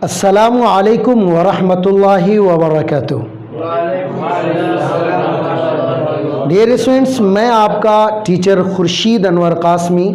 अस्सलामु अलैकुम वरहमतुल्लाहि वबरकातुहू। डियर स्टूडेंट्स, मैं आपका टीचर खुर्शीद अनवर कासमी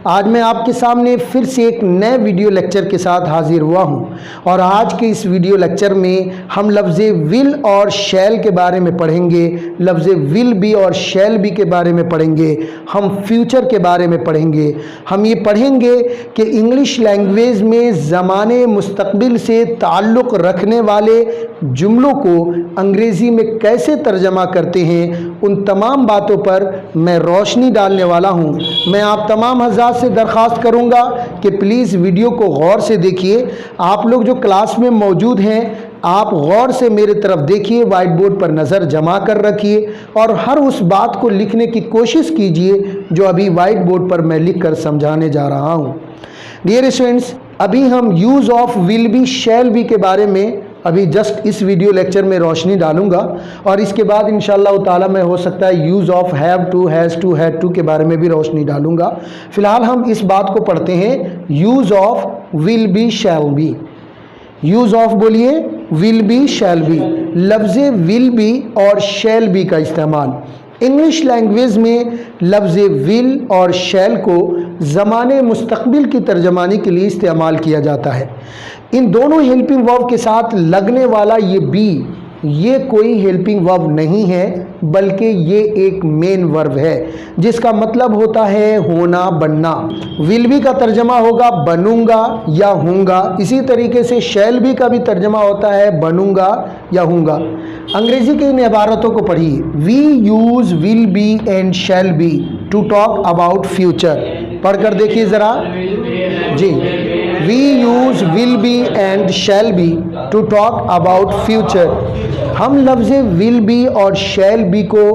आज मैं आपके सामने फिर से एक नए वीडियो लेक्चर के साथ हाजिर हुआ हूं और आज के इस वीडियो लेक्चर में हम लफ्ज़ विल और शैल के बारे में पढ़ेंगे। लफ्ज़ विल बी और शैल बी के बारे में पढ़ेंगे। हम फ्यूचर के बारे में पढ़ेंगे। हम ये पढ़ेंगे कि इंग्लिश लैंग्वेज में ज़माने मुस्तकबिल से ताल्लुक़ रखने वाले जुमलों को अंग्रेज़ी में कैसे तर्जमा करते हैं। उन तमाम बातों पर मैं रोशनी डालने वाला हूँ। मैं आप तमाम हज़रात से दरख्वास्त करूँगा कि प्लीज़ वीडियो को गौर से देखिए। आप लोग जो क्लास में मौजूद हैं आप गौर से मेरे तरफ देखिए, वाइट बोर्ड पर नज़र जमा कर रखिए और हर उस बात को लिखने की कोशिश कीजिए जो अभी वाइट बोर्ड पर मैं लिख कर समझाने जा रहा हूँ। डियर स्टूडेंट्स, अभी हम use of will be shall be के बारे में अभी जस्ट इस वीडियो लेक्चर में रोशनी डालूंगा और इसके बाद इंशाअल्लाह ताला मैं हो सकता है use of have to, has to, had to के बारे में भी रोशनी डालूंगा। फ़िलहाल हम इस बात को पढ़ते हैं, use of will be shall be. Use of बोलिए, विल बी शैल बी। लफ्ज़ विल बी और शैल बी का इस्तेमाल इंग्लिश लैंग्वेज में लफ्ज़ विल और शैल को ज़माने मुस्तकबिल की तर्जमानी के लिए इस्तेमाल किया जाता है। इन दोनों हेल्पिंग वर्ब के साथ लगने वाला ये बी, ये कोई हेल्पिंग वर्ब नहीं है बल्कि ये एक मेन वर्ब है जिसका मतलब होता है होना, बनना। विल बी का तर्जमा होगा बनूंगा या हूँगा। इसी तरीके से शैल बी का भी तर्जमा होता है बनूंगा या हूँगा। अंग्रेजी की इन इबारतों को पढ़िए। We use will be and shall be to talk about future. पढ़कर देखिए ज़रा जी। We use will be and shall be to talk about future. हम लफ्ज़ विल बी और शैल बी को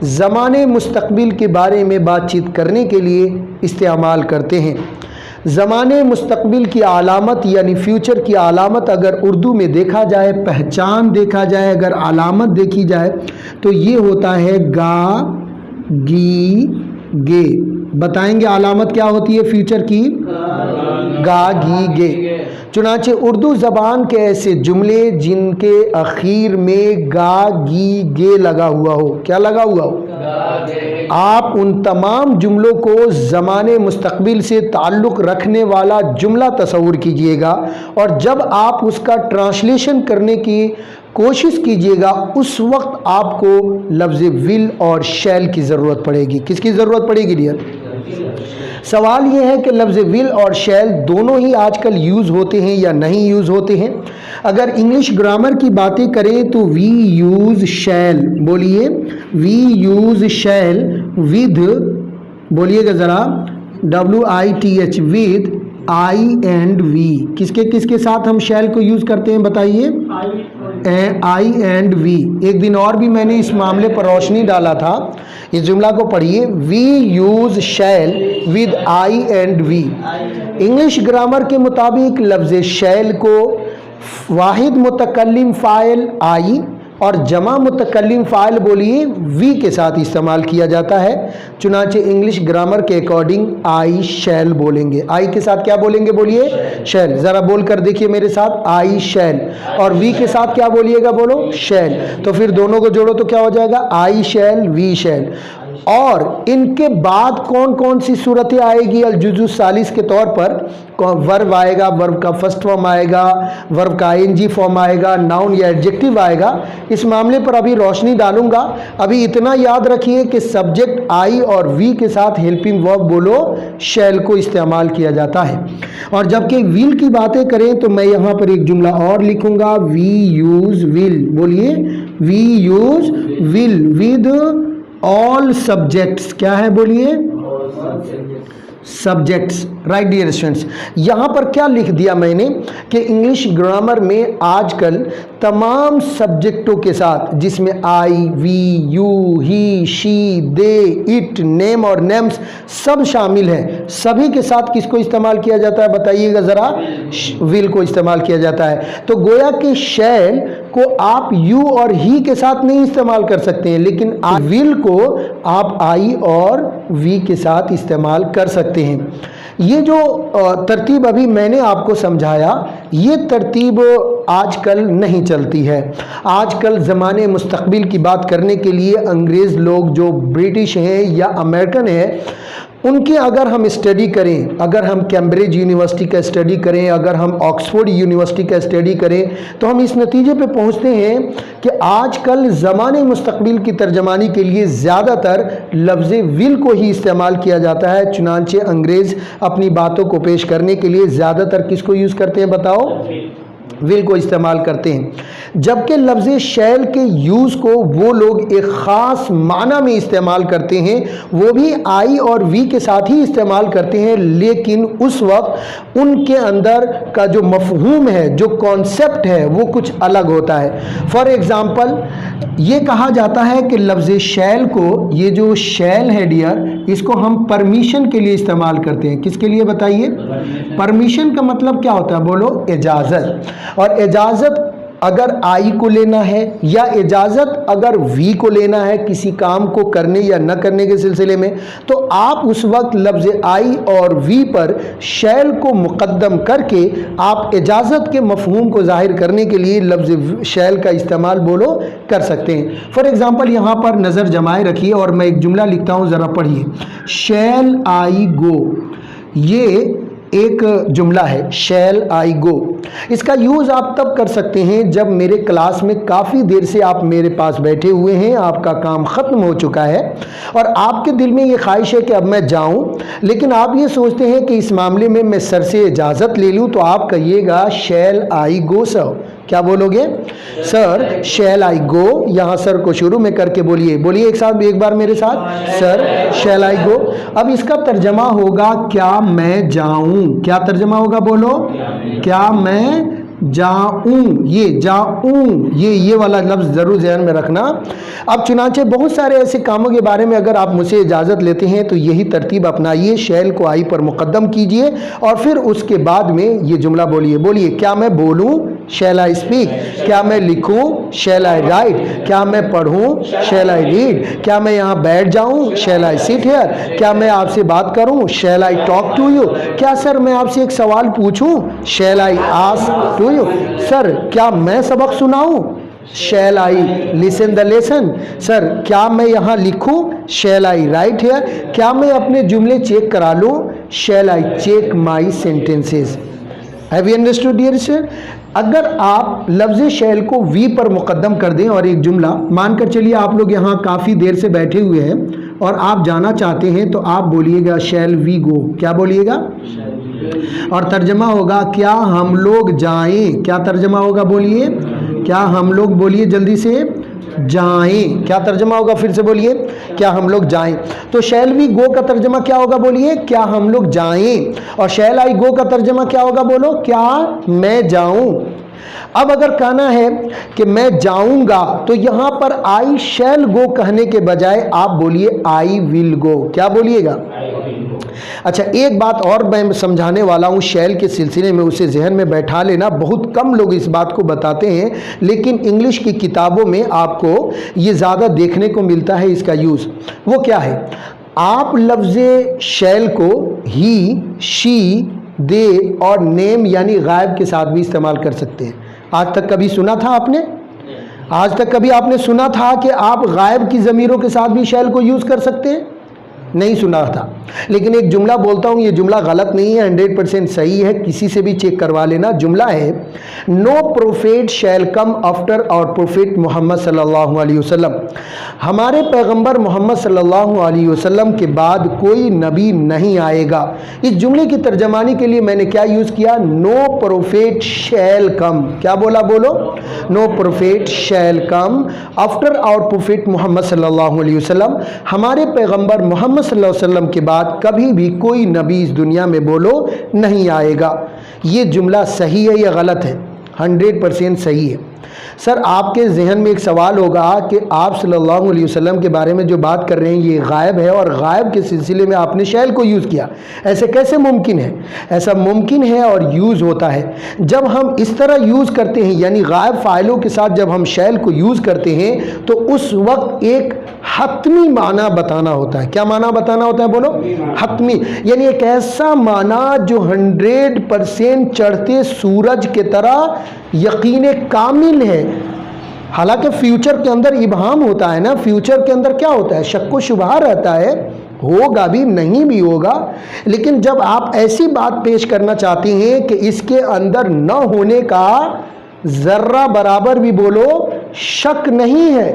ज़माने मुस्तकबिल के बारे में बातचीत करने के लिए इस्तेमाल करते हैं। ज़माने मुस्तकबिल की अलामत यानी फ्यूचर की अलामत अगर उर्दू में देखा जाए, पहचान देखा जाए, अगर अलामत देखी जाए तो ये होता है गा, गी, गे। बताएंगे अलामत क्या होती है फ्यूचर की? गा, गी, गे। चुनांचे उर्दू ज़बान के ऐसे जुमले जिनके आखिर में गा, गी, गे लगा हुआ हो, क्या लगा हुआ हो? आप उन तमाम जुमलों को ज़माने मुस्तकबिल से ताल्लुक़ रखने वाला जुमला तस्वुर कीजिएगा और जब आप उसका ट्रांसलेशन करने की कोशिश कीजिएगा उस वक्त आपको लफ्ज़ विल और शैल की ज़रूरत पड़ेगी। किसकी ज़रूरत पड़ेगी डियर? सवाल यह है कि लफ्ज़ विल और शैल दोनों ही आजकल यूज़ होते हैं या नहीं यूज़ होते हैं। अगर इंग्लिश ग्रामर की बातें करें तो वी यूज़ शैल, बोलिए वी यूज़ शैल विद, बोलिएगा ज़रा WITH, with I and we. किसके किसके साथ हम शैल को यूज़ करते हैं बताइए? आई एंड वी। एक दिन और भी मैंने इस मामले पर रोशनी डाला था। इस जुमला को पढ़िए, we use shall with I and we. English grammar के मुताबिक लफ्ज़ शैल को वाहिद मुतकल्लिम फ़ाइल आई और जमा मुतकल्लिम फ़ाइल बोलिए वी के साथ इस्तेमाल किया जाता है। चुनांचे इंग्लिश ग्रामर के अकॉर्डिंग आई शैल बोलेंगे। आई के साथ क्या बोलेंगे? बोलिए शैल। ज़रा बोल कर देखिए मेरे साथ, आई शैल। और वी के साथ क्या बोलिएगा? बोलो शैल। तो फिर दोनों को जोड़ो तो क्या हो जाएगा? आई शैल, वी शैल। और इनके बाद कौन कौन सी सूरतें आएगी? अलजुज़ु सालिस के तौर पर वर्ब आएगा, वर्ब का फर्स्ट फॉर्म आएगा, वर्ब का ING फॉर्म आएगा, नाउन या एडजेक्टिव आएगा। इस मामले पर अभी रोशनी डालूंगा। अभी इतना याद रखिए कि सब्जेक्ट आई और वी के साथ हेल्पिंग वर्ब बोलो शैल को इस्तेमाल किया जाता है। और जबकि विल की बातें करें तो मैं यहाँ पर एक जुमला और लिखूंगा, वी यूज़ विल। बोलिए we use will with all subjects. क्या है? बोलिए सब्जेक्ट्स। राइट डियर स्टूडेंट्स, यहाँ पर क्या लिख दिया मैंने कि इंग्लिश ग्रामर में आजकल तमाम सब्जेक्टों के साथ जिसमें I, we, you, he, she, they, it, name और नेम्स सब शामिल हैं, सभी के साथ किसको इस्तेमाल किया जाता है बताइएगा ज़रा? विल को इस्तेमाल किया जाता है। तो गोया कि शैल को आप यू और ही के साथ नहीं इस्तेमाल कर सकते हैं, लेकिन विल को आप आई और वी के साथ इस्तेमाल कर सकते हैं। ये जो तरतीब अभी मैंने आपको समझाया, ये तरतीब आजकल नहीं चलती है। आजकल ज़माने मुस्तक़बिल की बात करने के लिए अंग्रेज़ लोग जो ब्रिटिश हैं या अमेरिकन हैं, उनकी अगर हम स्टडी करें, अगर हम कैम्ब्रिज यूनिवर्सिटी का स्टडी करें, अगर हम ऑक्सफोर्ड यूनिवर्सिटी का स्टडी करें, तो हम इस नतीजे पे पहुंचते हैं कि आजकल ज़माने मुस्तक़बिल की तर्जमानी के लिए ज़्यादातर लफ्ज़ विल को ही इस्तेमाल किया जाता है। चुनांचे अंग्रेज़ अपनी बातों को पेश करने के लिए ज़्यादातर किसको यूज़ करते हैं बताओ? विल को इस्तेमाल करते हैं। जबकि लफ्ज़ शैल के यूज़ को वो लोग एक ख़ास माना में इस्तेमाल करते हैं, वो भी आई और वी के साथ ही इस्तेमाल करते हैं, लेकिन उस वक्त उनके अंदर का जो मफ़हूम है, जो कॉन्सेप्ट है, वो कुछ अलग होता है। फॉर एग्ज़ाम्पल ये कहा जाता है कि लफ्ज़ शैल को, ये जो शैल है डियर, इसको हम परमिशन के लिए इस्तेमाल करते हैं। किसके लिए बताइए? परमिशन का मतलब क्या होता है? बोलो, इजाज़त। और इजाज़त अगर आई को लेना है या इजाज़त अगर वी को लेना है किसी काम को करने या न करने के सिलसिले में, तो आप उस वक्त लफ्ज़ आई और वी पर शैल को मुक़द्दम करके आप इजाज़त के मफ़हूम को ज़ाहिर करने के लिए लफ्ज़ शैल का इस्तेमाल बोलो कर सकते हैं। फॉर एग्ज़ाम्पल यहाँ पर नज़र जमाए रखिए और मैं एक जुमला लिखता हूँ, ज़रा पढ़िए। शैल आई गो, ये एक जुमला है, शैल आई गो। इसका यूज़ आप तब कर सकते हैं जब मेरे क्लास में काफ़ी देर से आप मेरे पास बैठे हुए हैं, आपका काम ख़त्म हो चुका है और आपके दिल में ये ख्वाहिश है कि अब मैं जाऊं, लेकिन आप ये सोचते हैं कि इस मामले में मैं सर से इजाज़त ले लूं, तो आप कहिएगा शैल आई गो सर। क्या बोलोगे? सर शैल आई गो। यहाँ सर को शुरू में करके बोलिए, बोलिए एक साथ, एक बार मेरे साथ, सर शैल आई गो। अब इसका तर्जमा होगा क्या मैं जाऊं। क्या तर्जमा होगा? बोलो, क्या मैं जाऊं। ये जाऊं, ये वाला लफ्ज़ ज़रूर ध्यान में रखना। अब चुनांचे बहुत सारे ऐसे कामों के बारे में अगर आप मुझसे इजाज़त लेते हैं तो यही तरतीब अपनाइए, शैल को आई पर मुक़द्दम कीजिए और फिर उसके बाद में ये जुमला बोलिए। बोलिए, क्या मैं बोलूं? Shall I speak. क्या मैं लिखूं? Shall I write. क्या मैं पढ़ूं? Shall I read. क्या मैं यहाँ बैठ जाऊं? Shall I sit here. क्या मैं आपसे बात करूं? Shall I talk to you. क्या सर मैं आपसे एक सवाल पूछूं? Shall I ask to you. Sir क्या मैं सबक सुनाऊं? Shall I listen the lesson. Sir क्या मैं यहाँ लिखूं? Shall I write here. क्या मैं अपने जुमले चेक करा लूं? Shall I check my sentences. Have you understood dear student? अगर आप लफ्ज़ शैल को वी पर मुक़द्दम कर दें और एक जुमला मानकर चलिए आप लोग यहाँ काफ़ी देर से बैठे हुए हैं और आप जाना चाहते हैं, तो आप बोलिएगा शैल वी गो। क्या बोलिएगा? और तर्जमा होगा क्या हम लोग जाएं। क्या तर्जमा होगा? बोलिए, क्या हम लोग, बोलिए जल्दी से, जाएं। क्या तर्जमा होगा? फिर से बोलिए, क्या हम लोग जाएं। तो शैल वी गो का तर्जमा क्या होगा? बोलिए, क्या हम लोग जाएं। और शैल आई गो का तर्जमा क्या होगा? बोलो, क्या मैं जाऊं। अब अगर कहना है कि मैं जाऊंगा, तो यहां पर आई शैल गो कहने के बजाय आप बोलिए आई विल गो। क्या बोलिएगा? अच्छा, एक बात और मैं समझाने वाला हूँ शैल के सिलसिले में, उसे जहन में बैठा लेना। बहुत कम लोग इस बात को बताते हैं, लेकिन इंग्लिश की किताबों में आपको ये ज़्यादा देखने को मिलता है इसका यूज़। वो क्या है? आप लफ्ज़ शैल को ही, शी, दे और नेम यानी गायब के साथ भी इस्तेमाल कर सकते हैं। आज तक कभी सुना था आपने? आज तक कभी आपने सुना था कि आप गायब की ज़मीरों के साथ भी शैल को यूज़ कर सकते हैं? नहीं सुना था। लेकिन एक जुमला बोलता हूँ, ये जुमला गलत नहीं है, 100% सही है, किसी से भी चेक करवा लेना। जुमला है, no prophet shall come after और प्रोफेट मोहम्मद सल्लल्लाहु अलैहि वसल्लम। हमारे पैगंबर मोहम्मद सल्लल्लाहु अलैहि वसल्लम के बाद कोई नबी नहीं आएगा। इस जुमले की तर्जमानी के लिए मैंने क्या यूज़ किया? नो प्रोफेट शैल कम। क्या बोला? बोलो, no prophet shall come after और प्रोफेट मोहम्मद सल्लल्लाहु अलैहि वसल्लम। हमारे पैगंबर मोहम्मद सल्लल्लाहु अलैहि वसल्लम के बाद कभी भी कोई नबी इस दुनिया में बोलो नहीं आएगा। ये जुमला सही है या गलत है? 100% सही है। सर आपके जहन में एक सवाल होगा कि आप सल्लल्लाहु अलैहि वसल्लम के बारे में जो बात कर रहे हैं ये गायब है और गायब के सिलसिले में आपने शैल को यूज़ किया, ऐसे कैसे मुमकिन है? ऐसा मुमकिन है और यूज़ होता है। जब हम इस तरह यूज़ करते हैं यानी गायब फ़ाइलों के साथ जब हम शैल को यूज़ करते हैं तो उस वक्त एक हतमी माना बताना होता है। क्या माना बताना होता है बोलो? हतमी, यानी एक ऐसा माना जो 100% चढ़ते सूरज के तरह यकीन कामिल है। हालांकि फ्यूचर के अंदर इबहाम होता है ना, फ्यूचर के अंदर क्या होता है? शक व शुबहा रहता है, होगा भी नहीं भी होगा। लेकिन जब आप ऐसी बात पेश करना चाहते हैं कि इसके अंदर न होने का ज़र्रा बराबर भी बोलो शक नहीं है,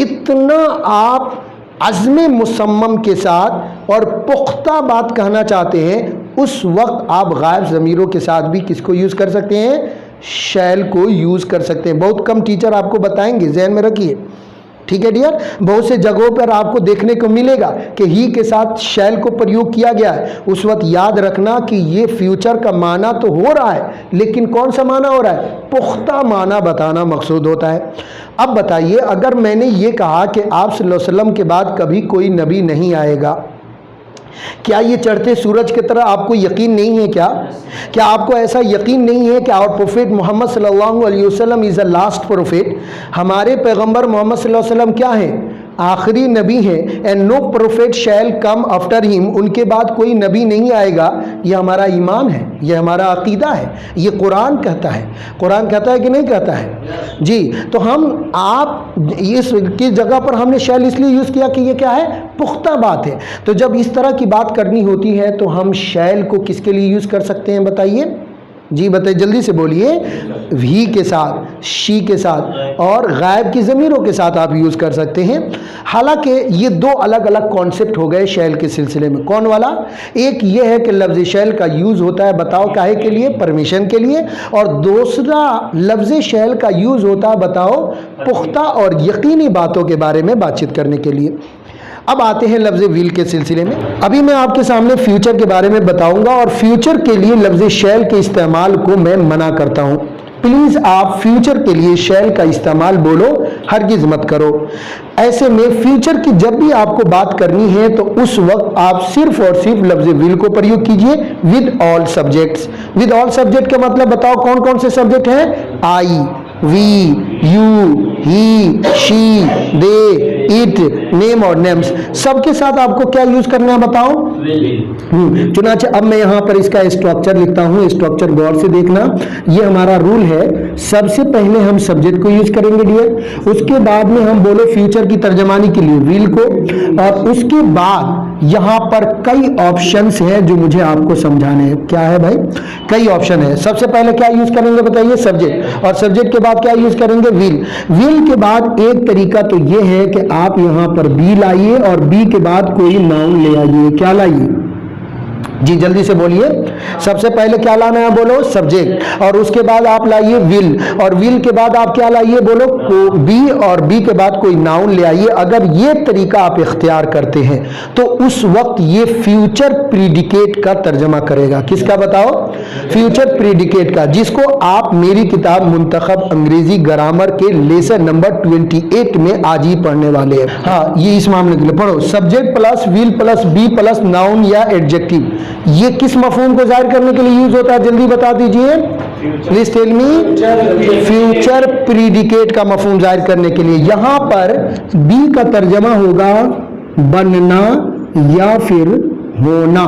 इतना आप अज़्म मुसम्मम के साथ और पुख्ता बात कहना चाहते हैं, उस वक्त आप गायब ज़मीरों के साथ भी किसको यूज़ कर सकते हैं? शैल को यूज़ कर सकते हैं। बहुत कम टीचर आपको बताएंगे, जहन में रखिए, ठीक है डियर। बहुत से जगहों पर आपको देखने को मिलेगा कि ही के साथ शैल को प्रयोग किया गया है। उस वक्त याद रखना कि ये फ्यूचर का माना तो हो रहा है, लेकिन कौन सा माना हो रहा है? पुख्ता माना बताना मकसूद होता है। अब बताइए, अगर मैंने ये कहा कि आप सल्लल्लाहु अलैहि वसल्लम के बाद कभी कोई नबी नहीं आएगा, क्या ये चढ़ते सूरज की तरह आपको यकीन नहीं है? क्या आपको ऐसा यकीन नहीं है कि आवर प्रोफेट मोहम्मद सल्लल्लाहु अलैहि वसल्लम इज़ द लास्ट प्रोफेट? हमारे पैगंबर मोहम्मद सल्लल्लाहु अलैहि वसल्लम क्या हैं? आखिरी नबी हैं। And no prophet shall come after him, उनके बाद कोई नबी नहीं आएगा। ये हमारा ईमान है, ये हमारा अकीदा है, ये कुरान कहता है। कुरान कहता है कि नहीं कहता है जी? तो हम आप इस की जगह पर हमने शैल इसलिए यूज़ किया कि ये क्या है? पुख्ता बात है। तो जब इस तरह की बात करनी होती है तो हम शैल को किसके लिए यूज़ कर सकते हैं बताइए जी? बताइए, जल्दी से बोलिए। भी के साथ, शी के साथ और गायब की ज़मीरों के साथ आप यूज़ कर सकते हैं। हालांकि ये दो अलग अलग कॉन्सेप्ट हो गए शैल के सिलसिले में। कौन वाला? एक ये है कि लफ्ज़ शैल का यूज़ होता है, बताओ काहे के लिए? परमिशन के लिए। और दूसरा लफ्ज़ शैल का यूज़ होता है, बताओ, पुख्ता और यकीनी बातों के बारे में बातचीत करने के लिए। अब आते हैं लफ्ज़ विल के सिलसिले में। अभी मैं आपके सामने फ्यूचर के बारे में बताऊंगा और फ्यूचर के लिए लफ्ज़ शैल के इस्तेमाल को मैं मना करता हूं। प्लीज़ आप फ्यूचर के लिए शैल का इस्तेमाल बोलो हरगिज़ मत करो। ऐसे में फ्यूचर की जब भी आपको बात करनी है तो उस वक्त आप सिर्फ और सिर्फ लफ्ज़ विल को प्रयोग कीजिए with all subjects. With all subject का मतलब बताओ कौन कौन से सब्जेक्ट हैं? I, we, you, he, she, they, it, name और नेम्स, सबके साथ आपको क्या यूज करना है बताओ? चुनाचे अब मैं यहाँ पर इसका स्ट्रक्चर लिखता हूँ, स्ट्रक्चर गौर से देखना। ये हमारा रूल है, सबसे पहले हम सब्जेक्ट को यूज करेंगे डियर, उसके बाद में हम बोलो फ्यूचर की तर्जमानी के लिए विल को, और उसके बाद यहाँ पर कई ऑप्शंस हैं जो मुझे आपको समझाने हैं। क्या है भाई? कई ऑप्शन है। सबसे पहले क्या यूज करेंगे बताइए? सब्जेक्ट, और सब्जेक्ट के बाद क्या यूज करेंगे? विल। विल के बाद एक तरीका तो ये है कि आप यहां पर बी लाइए और बी के बाद कोई नाउन ले आइए। क्या लाइए जी? जल्दी से बोलिए। सबसे पहले क्या लाना है बोलो? सब्जेक्ट, और उसके बाद आप लाइए विल, और विल के बाद आप क्या लाइए बोलो? बी, और बी के बाद कोई नाउन ले आइए। अगर ये तरीका आप इख्तियार करते हैं तो उस वक्त ये फ्यूचर प्रीडिकेट का तर्जमा करेगा। किसका बताओ? फ्यूचर प्रीडिकेट का, जिसको आप मेरी किताब मुंतखब अंग्रेजी ग्रामर के लेसन नंबर 28 में आज ही पढ़ने वाले हैं। हाँ, ये इस मामले के लिए पढ़ो। Subject plus will plus be plus noun या एडजेक्टिव, ये किस मफहूम को जाहिर करने के लिए यूज होता है? जल्दी बता दीजिए, please tell me. Future predicate का मफहूम जाहिर करने के लिए यहां पर बी का तर्जमा होगा बनना या फिर होना।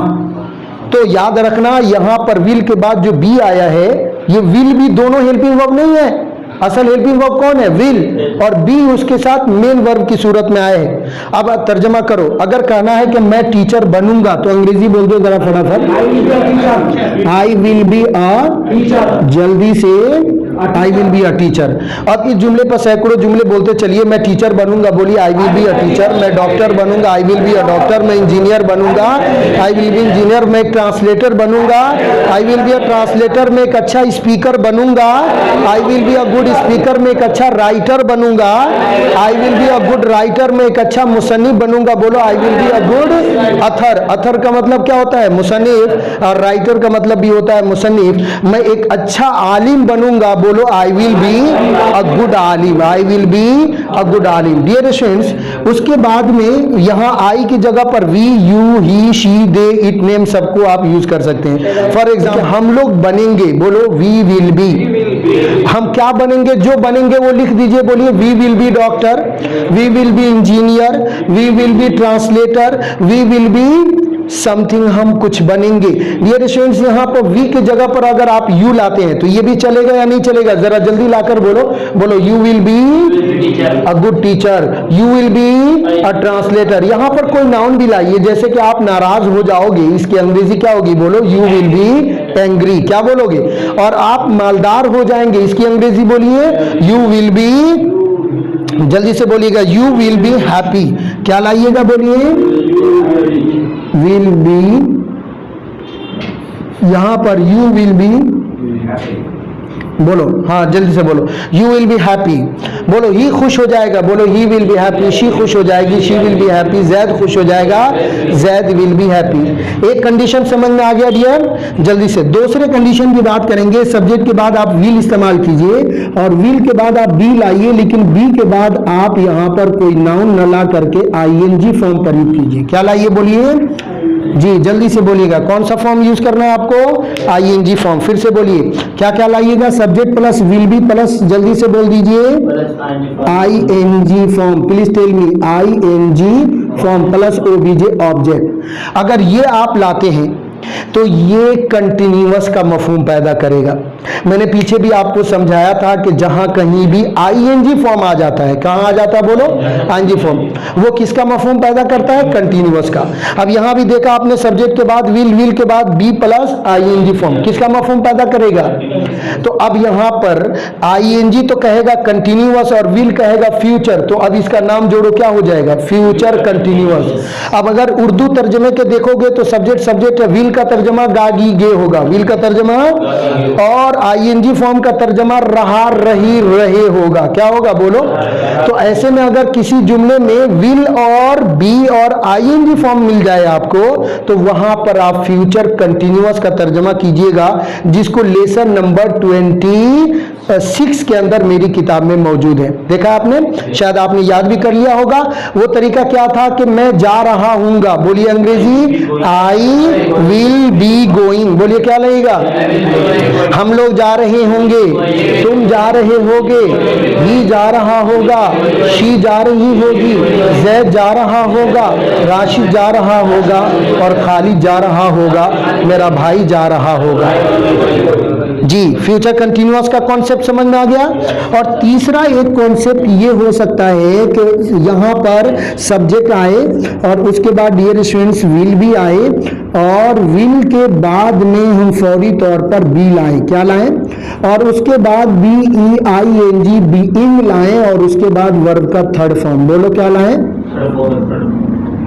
तो याद रखना, यहां पर विल के बाद जो बी आया है, ये विल भी दोनों हेल्पिंग वर्ब नहीं है। असल हेल्पिंग वर्ब कौन है? विल, और बी उसके साथ मेन वर्ब की सूरत में आए हैं। अब तर्जमा करो। अगर कहना है कि मैं टीचर बनूंगा तो अंग्रेजी बोल दो जरा फटाफट। आई विल बी अ टीचर। जल्दी से, आई विल बी अ टीचर। अब इस जुमले पर सैकड़ों जुमले बोलते चलिए। मैं टीचर बनूंगा, बोलिए I will be a teacher. मैं डॉक्टर बनूंगा, I will be a doctor. मैं इंजीनियर बनूंगा, आई विल बी इंजीनियर। मैं एक ट्रांसलेटर बनूंगा, I will be a translator. मैं एक अच्छा स्पीकर बनूंगा, I will be a good speaker. मैं एक अच्छा राइटर बनूंगा, I will be a good writer. मैं एक अच्छा मुसन्निफ बनूंगा, बोलो I will be a good author. Author का मतलब क्या होता है? मुसन्निफ। और राइटर का मतलब भी होता है मुसन्निफ। मैं एक अच्छा आलिम बनूंगा, बोलो I will be a good आलिम, I will be a good आलिम। डियर स्टूडेंट्स, उसके बाद में यहाँ आई की जगह पर we, you, he, she, they, it, name सबको आप यूज कर सकते हैं। फॉर एग्जाम्पल हम लोग बनेंगे, बोलो वी विल बी। हम क्या बनेंगे? जो बनेंगे वो लिख दीजिए, बोलिए we will be doctor, we will be engineer, we will be translator, we will be something, हम कुछ बनेंगे। डियर स्टूडेंट्स, यहाँ पर वी की जगह पर अगर आप यू लाते हैं तो ये भी चलेगा या नहीं चलेगा? जरा जल्दी लाकर बोलो, बोलो you will be a good teacher, you will be a translator. यहाँ पर कोई नाउन भी लाइए, जैसे कि आप नाराज हो जाओगे, इसकी अंग्रेजी क्या होगी? बोलो यू विल बी एंग्री, क्या बोलोगे? और आप मालदार हो जाएंगे, इसकी अंग्रेजी बोलिए यू विल बी, जल्दी से बोलिएगा, यू विल बी हैप्पी। क्या लाइएगा? बोलिए विल बी, यहां पर यू विल बी, बोलो, हाँ जल्दी से बोलो, यू विल बी हैप्पी। बोलो ही खुश हो जाएगा, बोलो he will be happy, she खुश हो जाएगी, she will be happy, Zaid खुश हो जाएगा, जैद विल बी हैप्पी। एक कंडीशन समझ में आ गया डियर? जल्दी से दूसरे कंडीशन की बात करेंगे। सब्जेक्ट के बाद आप विल इस्तेमाल कीजिए और विल के बाद आप बी लाइए, लेकिन बी के बाद आप यहां पर कोई नाउन न ला करके आईएनजी फॉर्म प्रयोग कीजिए। क्या लाइए? बोलिए जी, जल्दी से बोलिएगा, कौन सा फॉर्म यूज करना है आपको? ING form. फिर से बोलिए, क्या क्या लाइएगा? Subject plus will be plus, जल्दी से बोल दीजिए, ING form. Please tell me, ING form plus OBJ object. अगर ये आप लाते हैं तो ये कंटिन्यूअस का मफहूम पैदा करेगा। मैंने पीछे भी आपको समझाया था कि जहां कहीं भी आईएनजी फॉर्म आ जाता है, कहां आ जाता है? बोलो आईएनजी फॉर्म। वो किसका मफहूम पैदा करता है? कंटिन्यूअस का। अब यहां भी देखा आपने, सब्जेक्ट के बाद विल, विल के बाद बी प्लस आईएनजी फॉर्म, किसका मफहूम पैदा करेगा? तो अब यहां पर आईएनजी तो कहेगा कंटिन्यूअस और विल कहेगा फ्यूचर, तो अब इसका नाम जोड़ो, क्या हो जाएगा? Future continuous. अब अगर उर्दू तर्जमे के देखोगे तो सब्जेक्ट सब्जेक्ट है, विल का तर्जमा गागी गे होगा, विल का तर्जमा, और आईएनजी फॉर्म का तर्जमा रहा, रही, रहे होगा। क्या होगा? बोलो। तो ऐसे में अगर किसी जुमले में विल और बी और आईएनजी फॉर्म मिल जाए आपको, तो वहां पर आप फ्यूचर कंटिन्यूअस का तर्जमा कीजिएगा, जिसको लेसन नंबर 26 के अंदर मेरी किताब में मौजूद है। देखा आपने, शायद आपने याद भी कर लिया होगा। वो तरीका क्या था कि मैं जा रहा हूंगा, बोलिए अंग्रेजी, आई विल बी गोइंग। बोलिए क्या लगेगा? हम लोग जा रहे होंगे, तुम जा रहे होगे, ही जा रहा होगा, शी जा रही होगी, जैद जा रहा होगा, राशिद जा रहा होगा, और खालिद जा रहा होगा, मेरा भाई जा रहा होगा। जी, फ्यूचर कंटिन्यूअस का कॉन्सेप्ट समझ में आ गया। और तीसरा एक कॉन्सेप्ट ये हो सकता है कि यहाँ पर सब्जेक्ट आए और उसके बाद डियर स्टूडेंट्स विल भी आए, और विल के बाद में हम फौरी तौर पर बी लाएं। क्या लाएं? और उसके बाद BEING बीइंग लाएं, और उसके बाद वर्ब का थर्ड फॉर्म। बोलो क्या लाएं?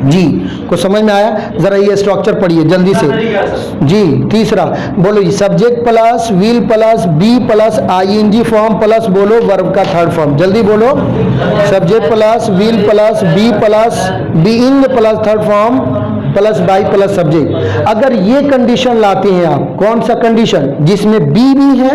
जी, को समझ में आया? जरा ये स्ट्रक्चर पढ़िए जल्दी से। जी, तीसरा बोलो, subject plus will plus be plus ING form plus बोलो वर्ब का थर्ड फॉर्म। जल्दी बोलो, subject plus will plus be plus being plus third form plus by plus subject. अगर ये कंडीशन लाते हैं आप, कौन सा कंडीशन? जिसमें बी भी है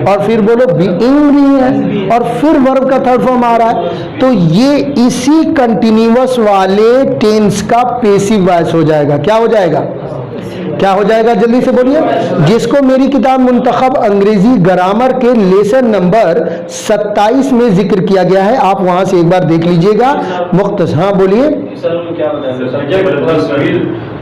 और फिर बोलो बीइंग भी है और फिर वर्ब का थर्ड फॉर्म आ रहा है, तो ये इसी कंटिन्यूअस वाले टेंस का पैसिव वॉइस हो जाएगा। क्या हो जाएगा? क्या हो जाएगा? जल्दी से बोलिए। जिसको मेरी किताब मुंतखब अंग्रेजी ग्रामर के लेसन नंबर 27 में जिक्र किया गया है, आप वहां से एक बार देख लीजिएगा। मुख्तसर, हाँ बोलिए।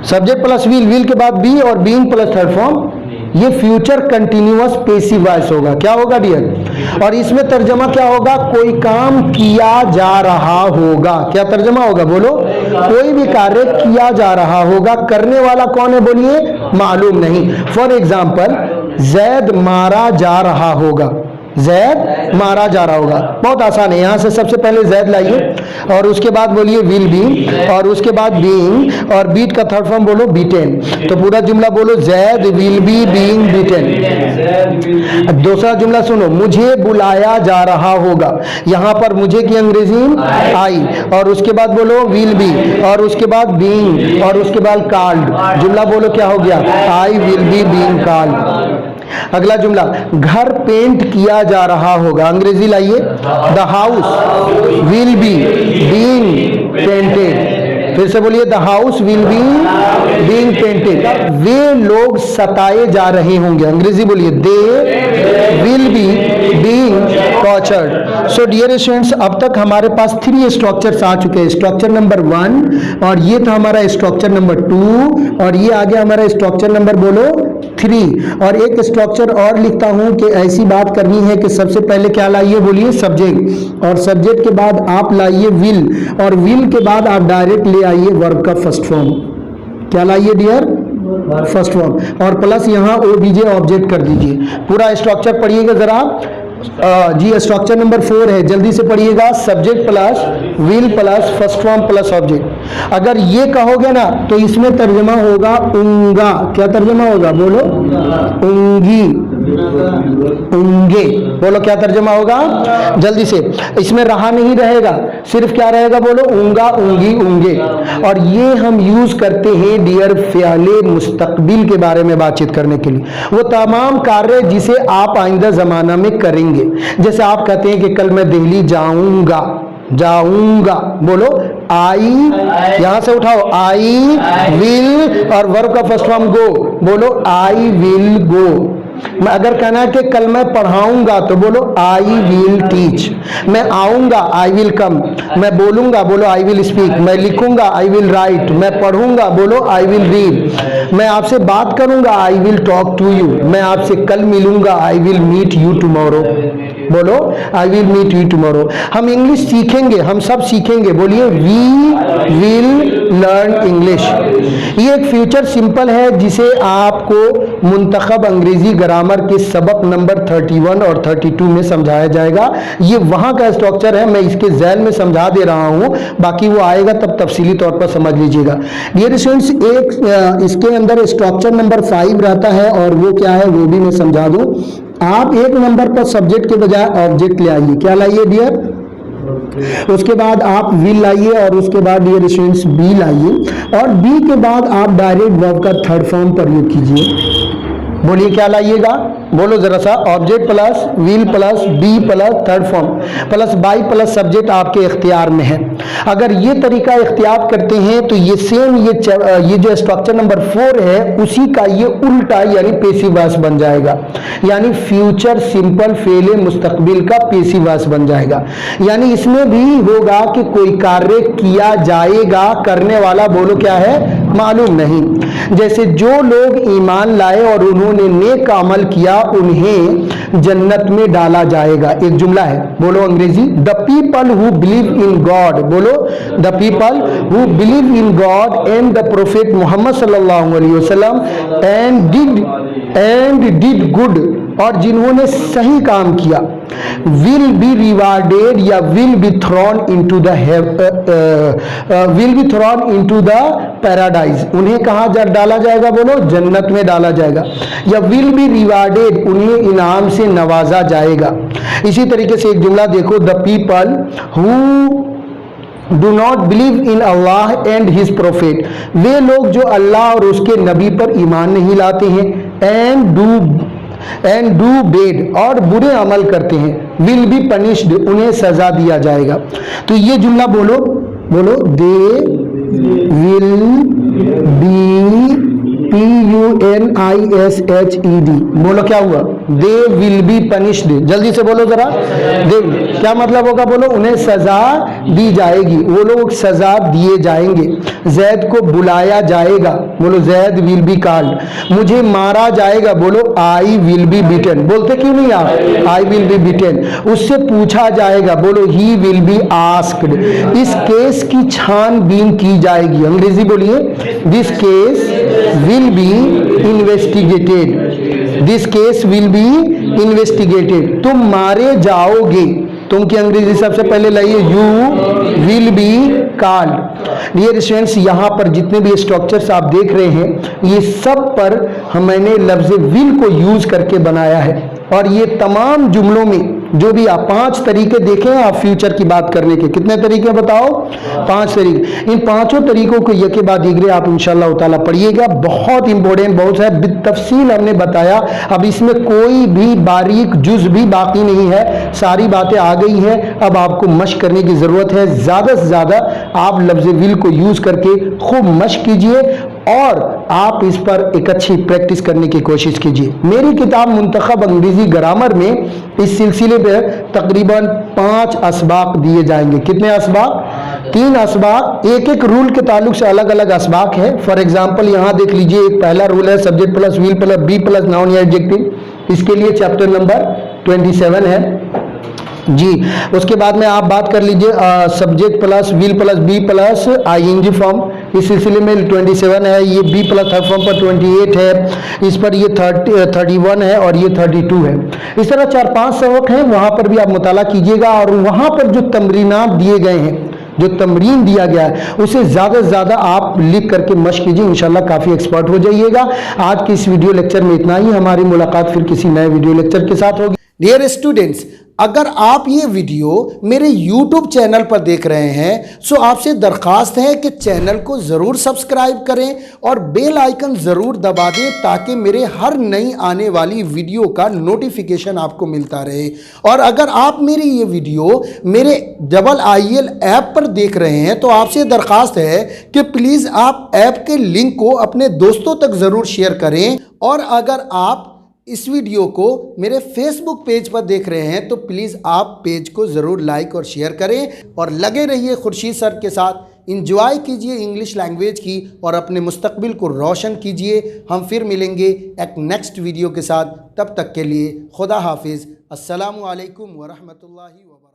सब्जेक्ट प्लस विल, विल के बाद बी और बीइंग प्लस थर्ड फॉर्म, ये फ्यूचर कंटिन्यूअस पैसिव वॉइस होगा। क्या होगा डियर? और इसमें तर्जमा क्या होगा? कोई काम किया जा रहा होगा। क्या तर्जमा होगा? बोलो, कोई भी कार्य किया जा रहा होगा। करने वाला कौन है? बोलिए, मालूम नहीं। फॉर एग्जाम्पल, जैद मारा जा रहा होगा, जैद मारा जा रहा होगा। बहुत आसान है। यहां से सबसे पहले जैद लाइए और उसके बाद बोलिए विल बी और उसके बाद बीइंग और बीट का थर्ड फॉर्म बोलो बीटेन। तो पूरा जुमला बोलो, Zaid will be being beaten. दूसरा जुमला सुनो, मुझे बुलाया जा रहा होगा। यहां पर मुझे की अंग्रेजी आई, और उसके बाद बोलो विल बी और उसके बाद बीइंग और उसके बाद कॉल्ड। जुमला बोलो क्या हो गया? आई विल बी बीइंग कॉल्ड। अगला जुमला, घर पेंट किया जा रहा होगा, अंग्रेजी लाइए, the house will be being painted. फिर से बोलिए, the house will be being painted. वे लोग सताए जा रहे होंगे, अंग्रेजी बोलिए, they will be being tortured. So dear students, अब तक हमारे पास 3 स्ट्रक्चर्स आ चुके हैं। स्ट्रक्चर नंबर 1 और ये था हमारा स्ट्रक्चर नंबर 2 और ये आ गया हमारा स्ट्रक्चर नंबर बोलो 3। और एक स्ट्रक्चर और लिखता हूं कि ऐसी बात करनी है कि सबसे पहले क्या लाइए, बोलिए सब्जेक्ट, और सब्जेक्ट के बाद आप लाइए विल, और विल के बाद आप डायरेक्ट ले आइए वर्ब का फर्स्ट फॉर्म। क्या लाइए डियर, फर्स्ट फॉर्म, और प्लस यहाँ ओबीजे ऑब्जेक्ट कर दीजिए। पूरा स्ट्रक्चर पढ़िएगा जरा जी। स्ट्रक्चर नंबर 4 है, जल्दी से पढ़िएगा, subject plus will plus first form plus object. अगर ये कहोगे ना तो इसमें तर्जमा होगा ऊंगा। क्या तर्जमा होगा, बोलो, ऊंगी, ऊंगे, बोलो क्या तर्जमा होगा, जल्दी से। इसमें रहा नहीं रहेगा, सिर्फ क्या रहेगा, बोलो ऊंगा, ऊंगी, ऊंगे। और ये हम यूज करते हैं डियर फ़ियाले मुस्तकबिल के बारे में बातचीत करने के लिए, वो तमाम कार्य जिसे आप आइंदा जमाना में करेंगे। जैसे आप कहते हैं कि कल मैं दिल्ली जाऊंगा, जाऊंगा, बोलो आई, यहां से उठाओ, आई विल, और वर्ब का फर्स्ट फॉर्म गो, बोलो आई विल गो। मैं अगर कहना है कि कल मैं पढ़ाऊंगा तो बोलो आई विल टीच। मैं आऊंगा, आई विल कम। मैं बोलूंगा, बोलो आई विल स्पीक। मैं लिखूंगा, आई विल राइट। मैं पढ़ूंगा, बोलो आई विल रीड। मैं आपसे बात करूंगा, I will talk to you. मैं आपसे कल मिलूंगा, I will meet you tomorrow, बोलो I will meet you tomorrow. हम इंग्लिश सीखेंगे, हम सब सीखेंगे, बोलिए वी विल लर्न इंग्लिश। ये एक फ्यूचर सिंपल है जिसे आपको मुंतखब अंग्रेजी ग्रामर के सबक नंबर 31 और 32 में समझाया जाएगा। ये वहां का स्ट्रक्चर है, मैं इसके ज़ैल में समझा दे रहा हूं, बाकी वो आएगा तब तफसीली तौर पर समझ लीजिएगा। डियर स्टूडेंट्स, एक इसके अंदर स्ट्रक्चर नंबर 5 रहता है, और वो क्या है वो भी मैं समझा दूं। आप एक नंबर पर सब्जेक्ट के बजाय ऑब्जेक्ट ले आइए। क्या लाइए डियर, उसके बाद आप विल लाइए, और उसके बाद डियर स्टूडेंट्स बी लाइए, और बी के बाद आप डायरेक्ट वर्ब का थर्ड फॉर्म प्रयोग कीजिए। बोलिए क्या लाइएगा, बोलो जरा सा, object plus will plus be plus third form plus by plus subject आपके इख्तियार में है। अगर ये तरीका इख्तियार करते हैं तो ये सेम ये जो स्ट्रक्चर नंबर 4 है उसी का ये उल्टा यानी पेसिव वॉइस बन जाएगा, यानी फ्यूचर सिंपल फेले मुस्तकबिल का पेसिव वॉइस बन जाएगा। यानी इसमें भी होगा कि कोई कार्य किया जाएगा, करने वाला बोलो क्या है, मालूम नहीं। जैसे जो लोग ईमान लाए और उन्होंने नेक अमल किया उन्हें जन्नत में डाला जाएगा। एक जुमला है, बोलो अंग्रेजी, the people who believe in God, बोलो the people who believe in God and the prophet Muhammad सल्लल्लाहु अलैहि वसल्लम एंड डिड गुड, और जिन्होंने सही काम किया, विल बी रिवार्डेड या will be thrown into the paradise. उन्हें कहाँ डाला जाएगा, बोलो जन्नत में डाला जाएगा, या विल बी रिवार्डेड उन्हें इनाम से नवाजा जाएगा। इसी तरीके से एक जुमला देखो, the people who do not believe in Allah and his prophet, वे लोग जो अल्लाह और उसके नबी पर ईमान नहीं लाते हैं, एंड डू बेड और बुरे अमल करते हैं, विल बी पनिश्ड उन्हें सजा दिया जाएगा। तो ये जुमला बोलो, बोलो दे विल बी PUNISHED, बोलो क्या हुआ, दे विल बी पनिश्ड। जल्दी से बोलो जरा, दे क्या मतलब होगा, बोलो उन्हें सजा दी जाएगी, वो लोग सजा दिए जाएंगे। जैद को बुलाया जाएगा, बोलो जैद विल बी कॉल्ड। मुझे मारा जाएगा, बोलो आई विल बी बीटन। बोलते क्यों नहीं आप, आई विल बी बीटन। उससे पूछा जाएगा, बोलो ही विल बी आस्क्ड। इस केस की छानबीन की जाएगी, अंग्रेजी बोलिए, this case will be investigated, this case will be investigated. तुम मारे जाओगे, तुम की अंग्रेजी सबसे पहले लाइए, you will be called. Dear students, यहाँ पर जितने भी स्ट्रक्चर्स आप देख रहे हैं ये सब पर मैंने लफ्ज विल को यूज करके बनाया है, और ये तमाम जुमलों में जो भी आप 5 तरीके देखें आप फ्यूचर की बात करने के। कितने तरीके बताओ? 5 तरीके। इन 5 तरीकों को यके बाद दीगरे आप इंशाअल्लाह ताला पढ़िएगा। बहुत इंपॉर्टेंट, बहुत है, बितफसील हमने बताया। अब इसमें कोई भी बारीक जुज भी बाकी नहीं है, सारी बातें आ गई हैं। अब आपको मश्क करने की ज़रूरत है। ज़्यादा से ज़्यादा आप लफ्ज़ विल को यूज़ करके खूब मश्क कीजिए और आप इस पर एक अच्छी प्रैक्टिस करने की कोशिश कीजिए। मेरी किताब मुंतखब अंग्रेज़ी ग्रामर में इस सिलसिले पर तकरीबन 5 असबाक दिए जाएंगे। कितने असबाक? 3 असबाक। एक एक रूल के ताल्लुक से अलग अलग असबाक है। फॉर एग्जाम्पल यहाँ देख लीजिए, एक पहला रूल है subject plus will plus be plus noun या एडजेक्टिव। इसके लिए चैप्टर नंबर 27 है जी। उसके बाद में आप बात कर लीजिए subject plus will plus be plus ING form. इस सिलसिले में 27 है। ये बी प्लस थर्ड फॉर्म पर 28 है। इस पर ये 31 है और ये 32 है। इस तरह 4-5 सबक हैं, वहाँ पर भी आप मुताला कीजिएगा और वहाँ पर जो तमरीनात दिए गए हैं, जो तमरीन दिया गया है, उसे ज़्यादा से ज़्यादा आप लिख करके मश्क कीजिए। इंशाल्लाह काफ़ी एक्सपर्ट हो जाइएगा। आज की इस वीडियो लेक्चर में इतना ही। हमारी मुलाकात फिर किसी नए वीडियो लेक्चर के साथ होगी। डियर स्टूडेंट्स, अगर आप ये वीडियो मेरे YouTube चैनल पर देख रहे हैं तो आपसे दरख्वास्त है कि चैनल को ज़रूर सब्सक्राइब करें और बेल आइकन ज़रूर दबा दें ताकि मेरे हर नई आने वाली वीडियो का नोटिफिकेशन आपको मिलता रहे। और अगर आप मेरी ये वीडियो मेरे IIL ऐप पर देख रहे हैं तो आपसे दरख्वास्त है कि प्लीज़ आप ऐप के लिंक को अपने दोस्तों तक ज़रूर शेयर करें। और अगर आप इस वीडियो को मेरे फेसबुक पेज पर देख रहे हैं तो प्लीज़ आप पेज को ज़रूर लाइक और शेयर करें और लगे रहिए खुर्शीद सर के साथ। इंजॉय कीजिए इंग्लिश लैंग्वेज की और अपने मुस्तकबिल को रोशन कीजिए। हम फिर मिलेंगे एक नेक्स्ट वीडियो के साथ। तब तक के लिए खुदा हाफिज़। अस्सलामु अलैकुम व रहमतुल्लाहि व बरकातहू।